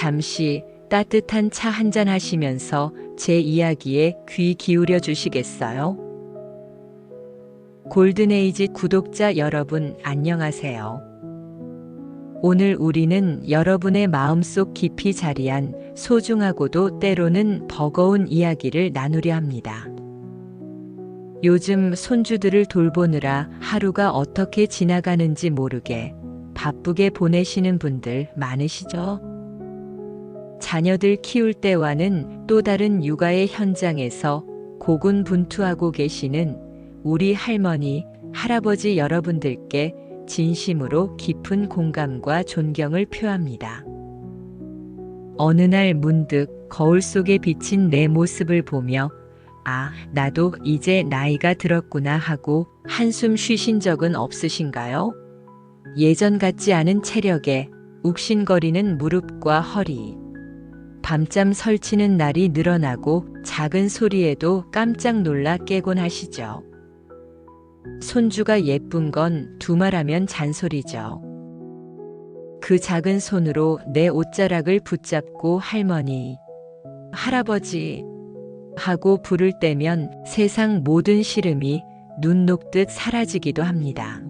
잠시 따뜻한 차 한잔 하시면서 제 이야기에 귀 기울여 주시겠어요? 골든에이지 구독자 여러분, 안녕하세요. 오늘 우리는 여러분의 마음속 깊이 자리한 소중하고도 때로는 버거운 이야기를 나누려 합니다. 요즘 손주들을 돌보느라 하루가 어떻게 지나가는지 모르게 바쁘게 보내시는 분들 많으시죠? 자녀들 키울 때와는 또 다른 육아의 현장에서 고군분투하고 계시는 우리 할머니, 할아버지 여러분들께 진심으로 깊은 공감과 존경을 표합니다. 어느 날 문득 거울 속에 비친 내 모습을 보며 아, 나도 이제 나이가 들었구나 하고 한숨 쉬신 적은 없으신가요? 예전 같지 않은 체력에 욱신거리는 무릎과 허리, 밤잠 설치는 날이 늘어나고 작은 소리에도 깜짝 놀라 깨곤 하시죠. 손주가 예쁜 건 두말하면 잔소리죠. 그 작은 손으로 내 옷자락을 붙잡고 할머니, 할아버지 하고 부를 때면 세상 모든 시름이 눈 녹듯 사라지기도 합니다.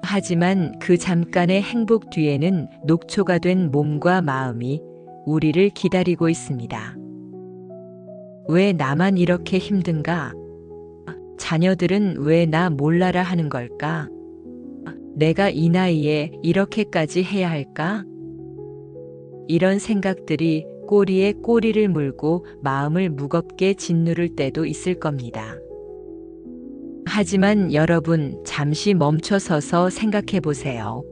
하지만 그 잠깐의 행복 뒤에는 녹초가 된 몸과 마음이 우리를 기다리고 있습니다. 왜 나만 이렇게 힘든가? 자녀들은 왜 나 몰라라 하는 걸까? 내가 이 나이에 이렇게까지 해야 할까? 이런 생각들이 꼬리에 꼬리를 물고 마음을 무겁게 짓누를 때도 있을 겁니다. 하지만 여러분, 잠시 멈춰서서 생각해 보세요.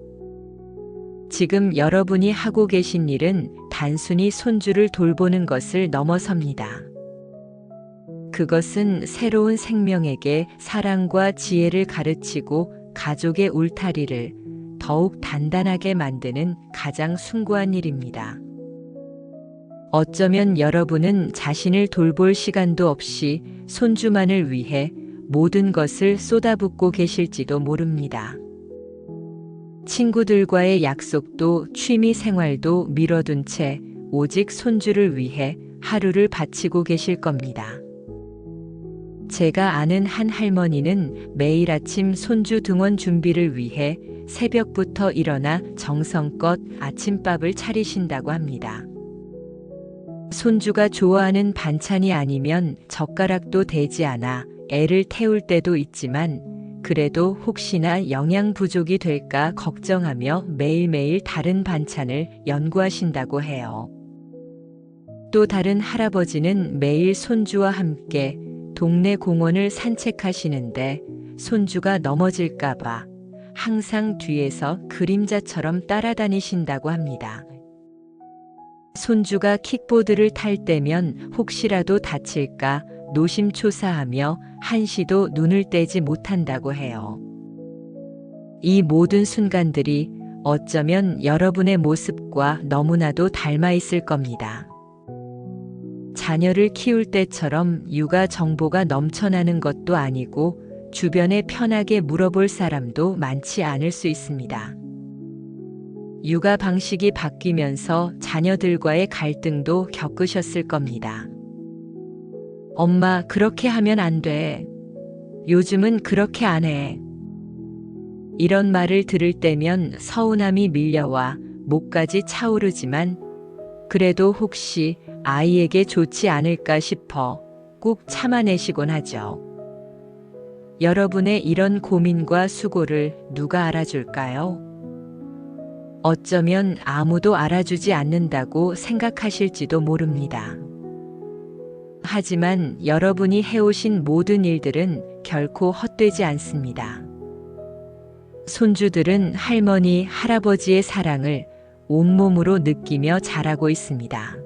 지금 여러분이 하고 계신 일은 단순히 손주를 돌보는 것을 넘어섭니다. 그것은 새로운 생명에게 사랑과 지혜를 가르치고 가족의 울타리를 더욱 단단하게 만드는 가장 숭고한 일입니다. 어쩌면 여러분은 자신을 돌볼 시간도 없이 손주만을 위해 모든 것을 쏟아붓고 계실지도 모릅니다. 친구들과의 약속도 취미 생활도 미뤄둔 채 오직 손주를 위해 하루를 바치고 계실 겁니다. 제가 아는 한 할머니는 매일 아침 손주 등원 준비를 위해 새벽부터 일어나 정성껏 아침밥을 차리신다고 합니다. 손주가 좋아하는 반찬이 아니면 젓가락도 대지 않아 애를 태울 때도 있지만 그래도 혹시나 영양 부족이 될까 걱정하며 매일매일 다른 반찬을 연구하신다고 해요. 또 다른 할아버지는 매일 손주와 함께 동네 공원을 산책하시는데 손주가 넘어질까봐 항상 뒤에서 그림자처럼 따라다니신다고 합니다. 손주가 킥보드를 탈 때면 혹시라도 다칠까 노심초사하며 한시도 눈을 떼지 못한다고 해요. 이 모든 순간들이 어쩌면 여러분의 모습과 너무나도 닮아 있을 겁니다. 자녀를 키울 때처럼 육아 정보가 넘쳐나는 것도 아니고 주변에 편하게 물어볼 사람도 많지 않을 수 있습니다. 육아 방식이 바뀌면서 자녀들과의 갈등도 겪으셨을 겁니다. 엄마, 그렇게 하면 안 돼. 요즘은 그렇게 안 해. 이런 말을 들을 때면 서운함이 밀려와 목까지 차오르지만 그래도 혹시 아이에게 좋지 않을까 싶어 꾹 참아내시곤 하죠. 여러분의 이런 고민과 수고를 누가 알아줄까요? 어쩌면 아무도 알아주지 않는다고 생각하실지도 모릅니다. 하지만 여러분이 해오신 모든 일들은 결코 헛되지 않습니다. 손주들은 할머니, 할아버지의 사랑을 온몸으로 느끼며 자라고 있습니다.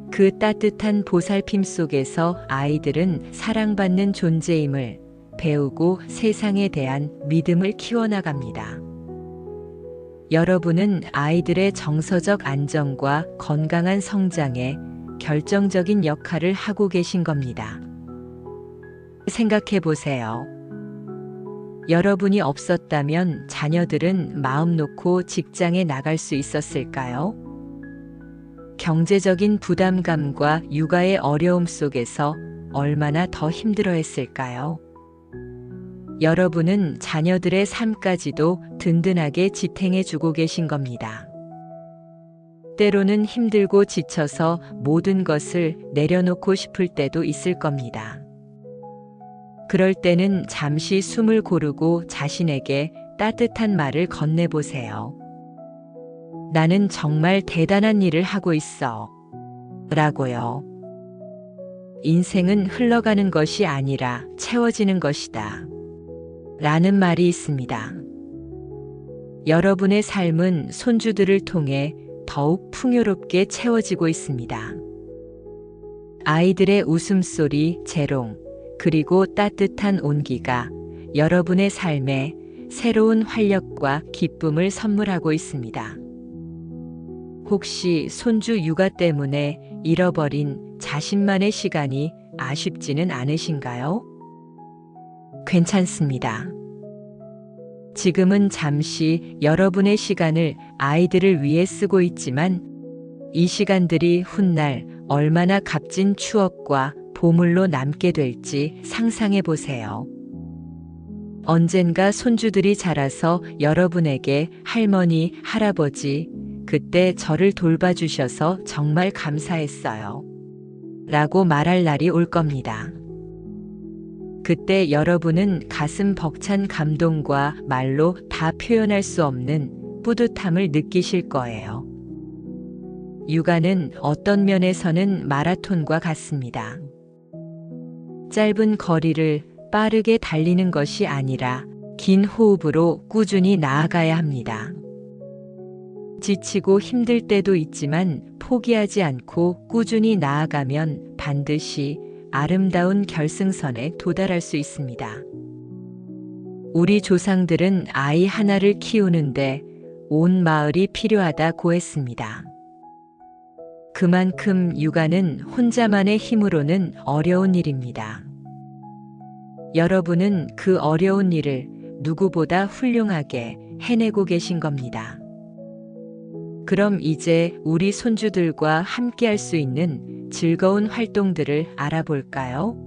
그 따뜻한 보살핌 속에서 아이들은 사랑받는 존재임을 배우고 세상에 대한 믿음을 키워나갑니다. 여러분은 아이들의 정서적 안정과 건강한 성장에 결정적인 역할을 하고 계신 겁니다. 생각해 보세요. 여러분이 없었다면 자녀들은 마음 놓고 직장에 나갈 수 있었을까요? 경제적인 부담감과 육아의 어려움 속에서 얼마나 더 힘들어했을까요? 여러분은 자녀들의 삶까지도 든든하게 지탱해주고 계신 겁니다. 때로는 힘들고 지쳐서 모든 것을 내려놓고 싶을 때도 있을 겁니다. 그럴 때는 잠시 숨을 고르고 자신에게 따뜻한 말을 건네보세요. 나는 정말 대단한 일을 하고 있어. 라고요. 인생은 흘러가는 것이 아니라 채워지는 것이다. 라는 말이 있습니다. 여러분의 삶은 손주들을 통해 더욱 풍요롭게 채워지고 있습니다. 아이들의 웃음소리, 재롱, 그리고 따뜻한 온기가 여러분의 삶에 새로운 활력과 기쁨을 선물하고 있습니다. 혹시 손주 육아 때문에 잃어버린 자신만의 시간이 아쉽지는 않으신가요? 괜찮습니다. 지금은 잠시 여러분의 시간을 아이들을 위해 쓰고 있지만 이 시간들이 훗날 얼마나 값진 추억과 보물로 남게 될지 상상해 보세요. 언젠가 손주들이 자라서 여러분에게 할머니, 할아버지, 그때 저를 돌봐주셔서 정말 감사했어요. 라고 말할 날이 올 겁니다. 그때 여러분은 가슴 벅찬 감동과 말로 다 표현할 수 없는 뿌듯함을 느끼실 거예요. 육아는 어떤 면에서는 마라톤과 같습니다. 짧은 거리를 빠르게 달리는 것이 아니라 긴 호흡으로 꾸준히 나아가야 합니다. 지치고 힘들 때도 있지만 포기하지 않고 꾸준히 나아가면 반드시 아름다운 결승선에 도달할 수 있습니다. 우리 조상들은 아이 하나를 키우는데 온 마을이 필요하다고 했습니다. 그만큼 육아는 혼자만의 힘으로는 어려운 일입니다. 여러분은 그 어려운 일을 누구보다 훌륭하게 해내고 계신 겁니다. 그럼 이제 우리 손주들과 함께 할 수 있는 즐거운 활동들을 알아볼까요?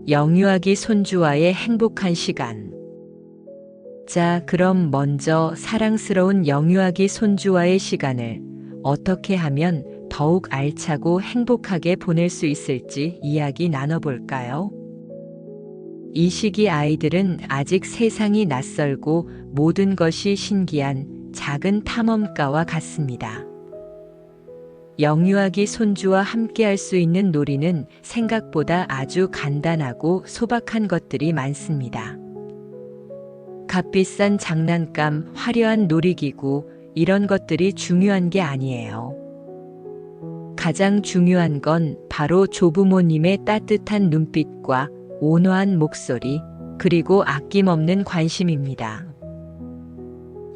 영유아기 손주와의 행복한 시간. 자, 그럼 먼저 사랑스러운 영유아기 손주와의 시간을 어떻게 하면 더욱 알차고 행복하게 보낼 수 있을지 이야기 나눠볼까요? 이 시기 아이들은 아직 세상이 낯설고 모든 것이 신기한 작은 탐험가와 같습니다. 영유아기 손주와 함께 할 수 있는 놀이는 생각보다 아주 간단하고 소박한 것들이 많습니다. 값비싼 장난감, 화려한 놀이기구, 이런 것들이 중요한 게 아니에요. 가장 중요한 건 바로 조부모님의 따뜻한 눈빛과 온화한 목소리, 그리고 아낌없는 관심입니다.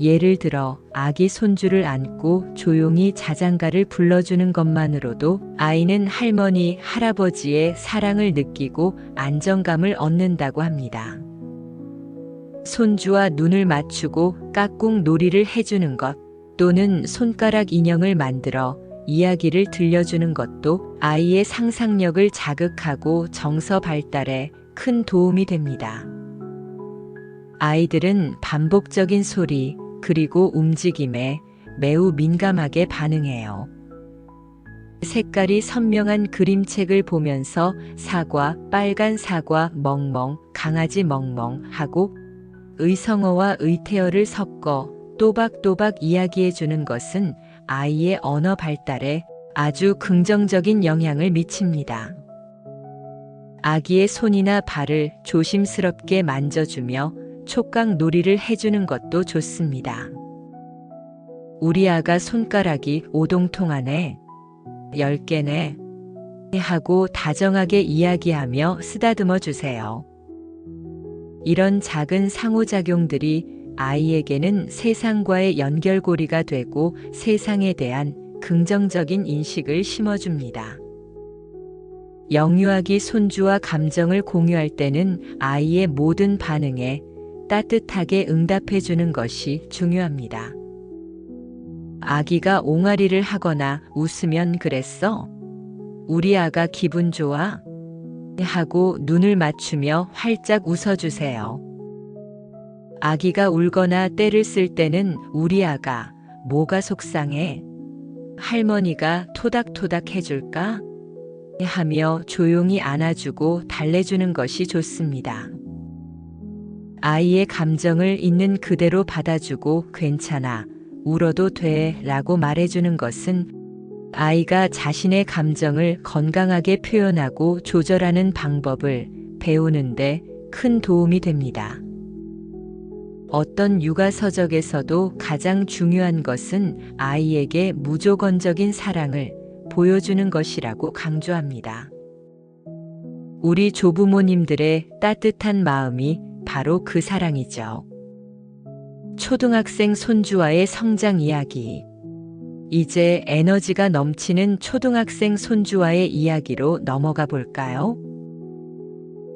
예를 들어 아기 손주를 안고 조용히 자장가를 불러주는 것만으로도 아이는 할머니, 할아버지의 사랑을 느끼고 안정감을 얻는다고 합니다. 손주와 눈을 맞추고 깍꿍 놀이를 해주는 것, 또는 손가락 인형을 만들어 이야기를 들려주는 것도 아이의 상상력을 자극하고 정서 발달에 큰 도움이 됩니다. 아이들은 반복적인 소리, 그리고 움직임에 매우 민감하게 반응해요. 색깔이 선명한 그림책을 보면서 사과, 빨간 사과, 멍멍, 강아지 멍멍 하고 의성어와 의태어를 섞어 또박또박 이야기해주는 것은 아이의 언어 발달에 아주 긍정적인 영향을 미칩니다. 아기의 손이나 발을 조심스럽게 만져주며 촉각 놀이를 해주는 것도 좋습니다. 우리 아가 손가락이 오동통하네, 10개네 하고 다정하게 이야기하며 쓰다듬어 주세요. 이런 작은 상호작용들이 아이에게는 세상과의 연결고리가 되고 세상에 대한 긍정적인 인식을 심어줍니다. 영유아기 손주와 감정을 공유할 때는 아이의 모든 반응에 따뜻하게 응답해 주는 것이 중요합니다. 아기가 옹알이를 하거나 웃으면 그랬어? 우리 아가 기분 좋아? 하고 눈을 맞추며 활짝 웃어주세요. 아기가 울거나 떼를 쓸 때는 우리 아가 뭐가 속상해? 할머니가 토닥토닥 해줄까? 하며 조용히 안아주고 달래주는 것이 좋습니다. 아이의 감정을 있는 그대로 받아주고 괜찮아, 울어도 돼 라고 말해주는 것은 아이가 자신의 감정을 건강하게 표현하고 조절하는 방법을 배우는데 큰 도움이 됩니다. 어떤 육아서적에서도 가장 중요한 것은 아이에게 무조건적인 사랑을 보여주는 것이라고 강조합니다. 우리 조부모님들의 따뜻한 마음이 바로 그 사랑이죠. 초등학생 손주와의 성장 이야기. 이제 에너지가 넘치는 초등학생 손주와의 이야기로 넘어가 볼까요?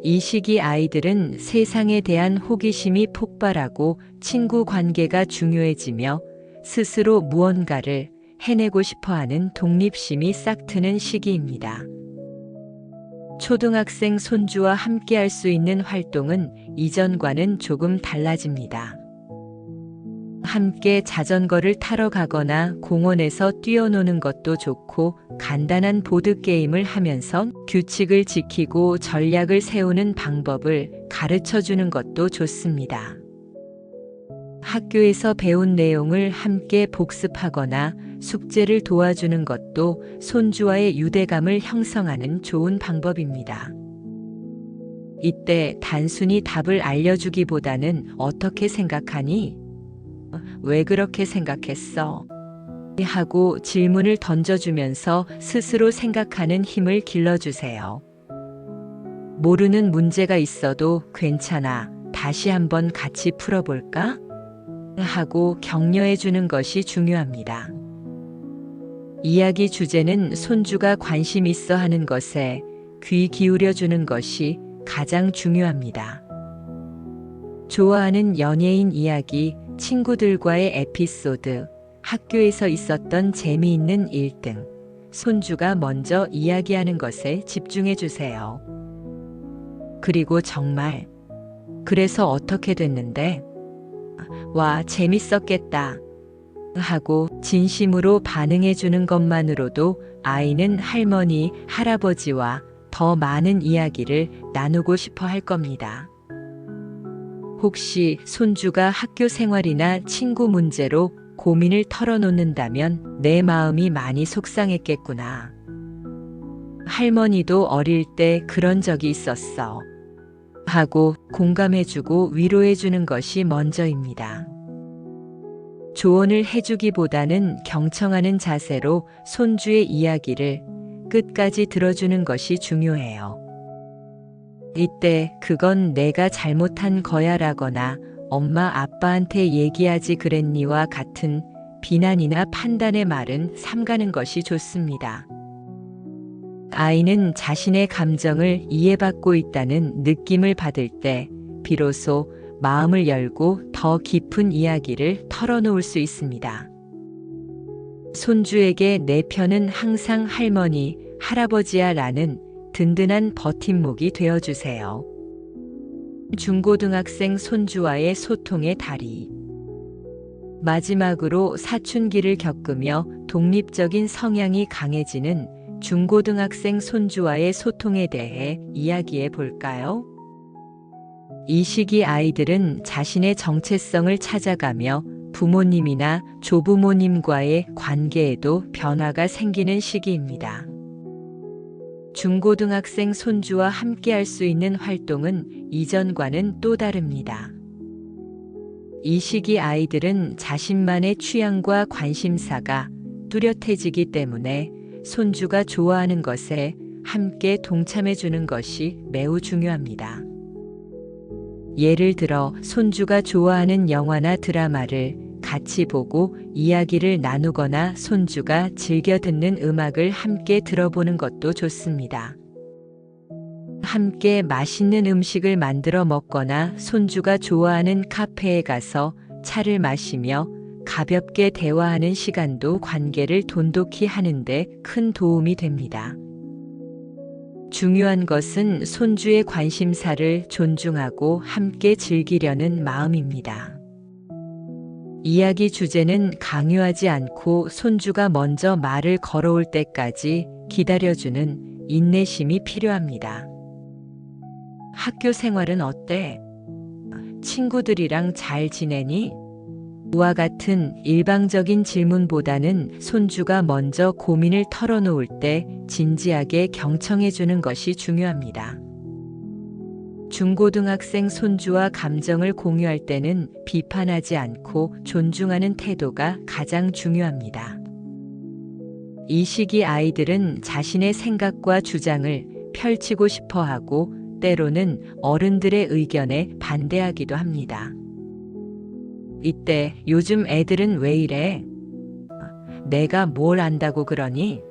이 시기 아이들은 세상에 대한 호기심이 폭발하고 친구 관계가 중요해지며 스스로 무언가를 해내고 싶어하는 독립심이 싹트는 시기입니다. 초등학생 손주와 함께 할 수 있는 활동은 이전과는 조금 달라집니다. 함께 자전거를 타러 가거나 공원에서 뛰어노는 것도 좋고, 간단한 보드게임을 하면서 규칙을 지키고 전략을 세우는 방법을 가르쳐 주는 것도 좋습니다. 학교에서 배운 내용을 함께 복습하거나 숙제를 도와주는 것도 손주와의 유대감을 형성하는 좋은 방법입니다. 이때 단순히 답을 알려주기보다는 어떻게 생각하니? 왜 그렇게 생각했어? 하고 질문을 던져주면서 스스로 생각하는 힘을 길러주세요. 모르는 문제가 있어도 괜찮아, 다시 한번 같이 풀어볼까? 하고 격려해 주는 것이 중요합니다. 이야기 주제는 손주가 관심 있어 하는 것에 귀 기울여 주는 것이 가장 중요합니다. 좋아하는 연예인 이야기, 친구들과의 에피소드, 학교에서 있었던 재미있는 일 등 손주가 먼저 이야기하는 것에 집중해 주세요. 그리고 정말 그래서 어떻게 됐는데? 와, 재밌었겠다 하고 진심으로 반응해 주는 것만으로도 아이는 할머니, 할아버지와 더 많은 이야기를 나누고 싶어 할 겁니다. 혹시 손주가 학교 생활이나 친구 문제로 고민을 털어놓는다면 내 마음이 많이 속상했겠구나. 할머니도 어릴 때 그런 적이 있었어. 하고 공감해주고 위로해주는 것이 먼저입니다. 조언을 해주기보다는 경청하는 자세로 손주의 이야기를 끝까지 들어주는 것이 중요해요. 이때 그건 내가 잘못한 거야 라거나 엄마 아빠한테 얘기하지 그랬니와 같은 비난이나 판단의 말은 삼가는 것이 좋습니다. 아이는 자신의 감정을 이해받고 있다는 느낌을 받을 때 비로소 마음을 열고 더 깊은 이야기를 털어놓을 수 있습니다. 손주에게 내 편은 항상 할머니, 할아버지야 라는 든든한 버팀목이 되어주세요. 중고등학생 손주와의 소통의 다리. 마지막으로 사춘기를 겪으며 독립적인 성향이 강해지는 중고등학생 손주와의 소통에 대해 이야기해 볼까요? 이 시기 아이들은 자신의 정체성을 찾아가며 부모님이나 조부모님과의 관계에도 변화가 생기는 시기입니다. 중고등학생 손주와 함께 할 수 있는 활동은 이전과는 또 다릅니다. 이 시기 아이들은 자신만의 취향과 관심사가 뚜렷해지기 때문에 손주가 좋아하는 것에 함께 동참해 주는 것이 매우 중요합니다. 예를 들어 손주가 좋아하는 영화나 드라마를 같이 보고 이야기를 나누거나 손주가 즐겨 듣는 음악을 함께 들어보는 것도 좋습니다. 함께 맛있는 음식을 만들어 먹거나 손주가 좋아하는 카페에 가서 차를 마시며 가볍게 대화하는 시간도 관계를 돈독히 하는데 큰 도움이 됩니다. 중요한 것은 손주의 관심사를 존중하고 함께 즐기려는 마음입니다. 이야기 주제는 강요하지 않고 손주가 먼저 말을 걸어올 때까지 기다려주는 인내심이 필요합니다. 학교 생활은 어때? 친구들이랑 잘 지내니? 와 같은 일방적인 질문보다는 손주가 먼저 고민을 털어놓을 때 진지하게 경청해주는 것이 중요합니다. 중고등학생 손주와 감정을 공유할 때는 비판하지 않고 존중하는 태도가 가장 중요합니다. 이 시기 아이들은 자신의 생각과 주장을 펼치고 싶어 하고 때로는 어른들의 의견에 반대하기도 합니다. 이때 요즘 애들은 왜 이래? 내가 뭘 안다고 그러니?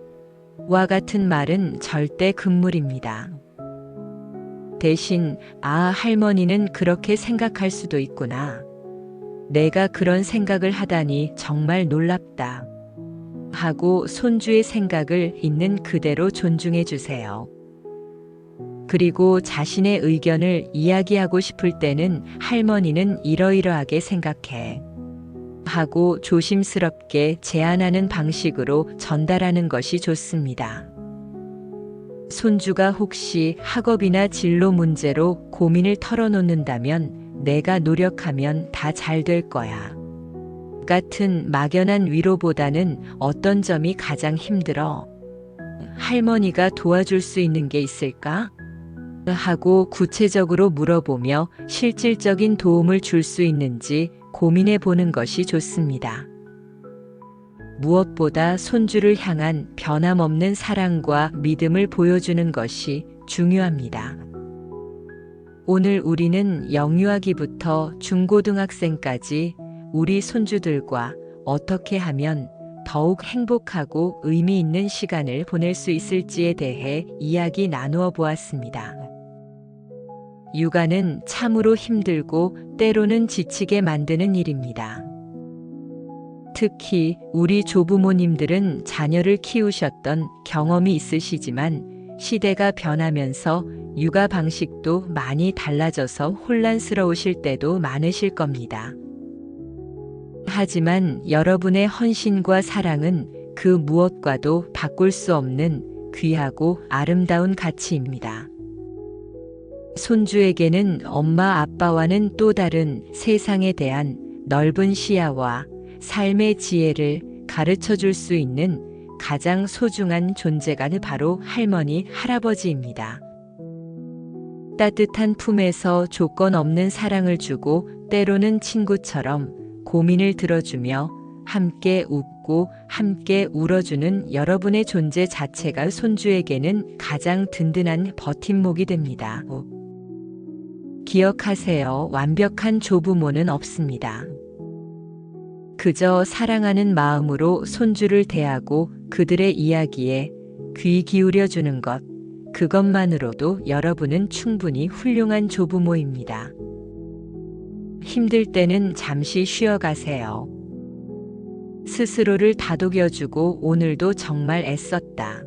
와 같은 말은 절대 금물입니다. 대신 할머니는 그렇게 생각할 수도 있구나. 내가 그런 생각을 하다니 정말 놀랍다. 하고 손주의 생각을 있는 그대로 존중해 주세요. 그리고 자신의 의견을 이야기하고 싶을 때는 할머니는 이러이러하게 생각해. 하고 조심스럽게 제안하는 방식으로 전달하는 것이 좋습니다. 손주가 혹시 학업이나 진로 문제로 고민을 털어놓는다면 내가 노력하면 다 잘 될 거야. 같은 막연한 위로보다는 어떤 점이 가장 힘들어? 할머니가 도와줄 수 있는 게 있을까? 하고 구체적으로 물어보며 실질적인 도움을 줄 수 있는지 고민해 보는 것이 좋습니다. 무엇보다 손주를 향한 변함없는 사랑과 믿음을 보여주는 것이 중요합니다. 오늘 우리는 영유아기부터 중고등학생까지 우리 손주들과 어떻게 하면 더욱 행복하고 의미 있는 시간을 보낼 수 있을지에 대해 이야기 나누어 보았습니다. 육아는 참으로 힘들고 때로는 지치게 만드는 일입니다. 특히 우리 조부모님들은 자녀를 키우셨던 경험이 있으시지만 시대가 변하면서 육아 방식도 많이 달라져서 혼란스러우실 때도 많으실 겁니다. 하지만 여러분의 헌신과 사랑은 그 무엇과도 바꿀 수 없는 귀하고 아름다운 가치입니다. 손주에게는 엄마 아빠와는 또 다른 세상에 대한 넓은 시야와 삶의 지혜를 가르쳐 줄 수 있는 가장 소중한 존재가 바로 할머니, 할아버지입니다. 따뜻한 품에서 조건 없는 사랑을 주고 때로는 친구처럼 고민을 들어주며 함께 웃고 함께 울어주는 여러분의 존재 자체가 손주에게는 가장 든든한 버팀목이 됩니다. 기억하세요. 완벽한 조부모는 없습니다. 그저 사랑하는 마음으로 손주를 대하고 그들의 이야기에 귀 기울여주는 것, 그것만으로도 여러분은 충분히 훌륭한 조부모입니다. 힘들 때는 잠시 쉬어가세요. 스스로를 다독여주고 오늘도 정말 애썼다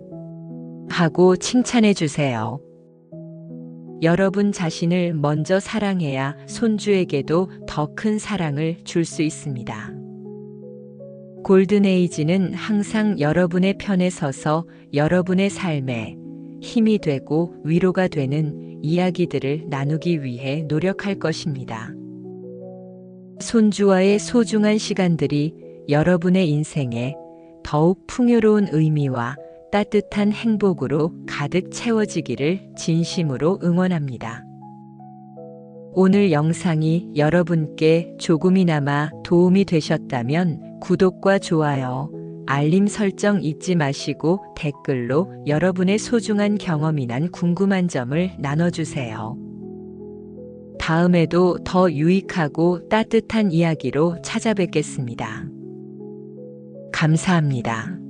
하고 칭찬해주세요. 여러분 자신을 먼저 사랑해야 손주에게도 더 큰 사랑을 줄 수 있습니다. 골든에이지는 항상 여러분의 편에 서서 여러분의 삶에 힘이 되고 위로가 되는 이야기들을 나누기 위해 노력할 것입니다. 손주와의 소중한 시간들이 여러분의 인생에 더욱 풍요로운 의미와 따뜻한 행복으로 가득 채워지기를 진심으로 응원합니다. 오늘 영상이 여러분께 조금이나마 도움이 되셨다면 구독과 좋아요, 알림 설정 잊지 마시고 댓글로 여러분의 소중한 경험이나 궁금한 점을 나눠주세요. 다음에도 더 유익하고 따뜻한 이야기로 찾아뵙겠습니다. 감사합니다.